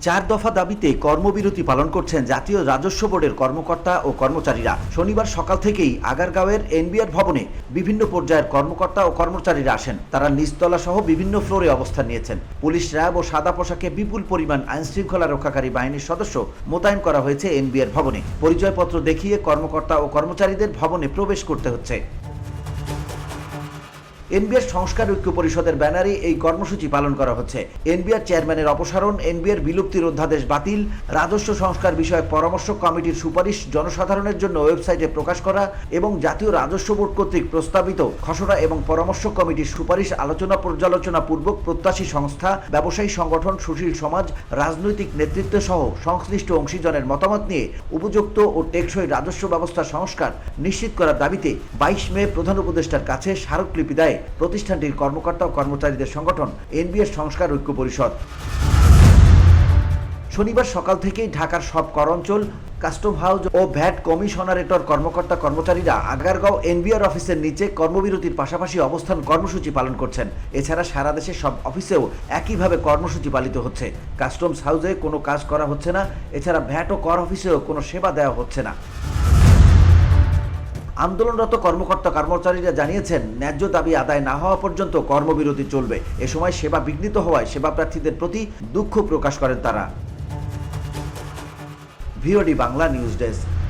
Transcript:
চার দফা দাবিতে কর্মবিরতি পালন করছেন জাতীয় রাজস্ব বোর্ডের কর্মকর্তা ও কর্মচারীরা। শনিবার সকাল থেকেই আগারগাঁওয়ের এনবিআর ভবনে বিভিন্ন পর্যায়ের কর্মকর্তা ও কর্মচারীরা আসেন। তারা নিচতলা সহ বিভিন্ন ফ্লোরে অবস্থান নিয়েছেন। পুলিশ, র্যাব ও সাদা পোশাকে বিপুল পরিমাণ আইনশৃঙ্খলা রক্ষাকারী বাহিনীর সদস্য মোতায়েন করা হয়েছে এনবিআর ভবনে। পরিচয়পত্র দেখিয়ে কর্মকর্তা ও কর্মচারীদের ভবনে প্রবেশ করতে হচ্ছে। এনবিআর সংস্কার ঐক্য পরিষদের ব্যানারে এই কর্মসূচি পালন করা হচ্ছে। এনবিআর চেয়ারম্যানের অপসারণ, এনবিআর বিলুপ্তির অধ্যাদেশ বাতিল, রাজস্ব সংস্কার বিষয়ক পরামর্শ কমিটির সুপারিশ জনসাধারণের জন্য ওয়েবসাইটে প্রকাশ করা এবং জাতীয় রাজস্ব বোর্ড কর্তৃক প্রস্তাবিত খসড়া এবং পরামর্শ কমিটির সুপারিশ আলোচনা পর্যালোচনা পূর্বক প্রত্যাশী সংস্থা, ব্যবসায়ী সংগঠন, সুশীল সমাজ, রাজনৈতিক নেতৃত্ব সহ সংশ্লিষ্ট অংশীজনের মতামত নিয়ে উপযুক্ত ও টেকসই রাজস্ব ব্যবস্থা সংস্কার নিশ্চিত করার দাবিতে 22 মে প্রধান উপদেষ্টার কাছে স্মারকলিপি দেয় প্রতিষ্ঠানটির কর্মকর্তা ও কর্মচারীদের সংগঠন এনবিআর সংস্কার ঐক্য পরিষদ। শনিবার সকাল থেকেই ঢাকার সব কর অঞ্চল, কাস্টম হাউস ও ভ্যাট কমিশনারেটর কর্মকর্তা কর্মচারীরা আগারগাঁও এনবিআর অফিসের নিচে কর্মবিরতির পাশাপাশি অবস্থান কর্মসূচি পালন করছেন। এছাড়া সারা দেশে সব অফিসেও একইভাবে কর্মসূচি পালিত হচ্ছে। কাস্টমস হাউসে কোনো কাজ করা হচ্ছে না। এছাড়া ভ্যাট ও কর অফিসেও কোনো সেবা দেওয়া হচ্ছে না। আন্দোলনরত কর্মকর্তা কর্মচারীরা জানিয়েছেন, ন্যায্য দাবি আদায় না হওয়া পর্যন্ত কর্মবিরতি চলবে। এ সময় সেবা বিঘ্নিত হওয়ায় সেবা প্রার্থীদের প্রতি দুঃখ প্রকাশ করেন তারা। VOD Bangla news desk.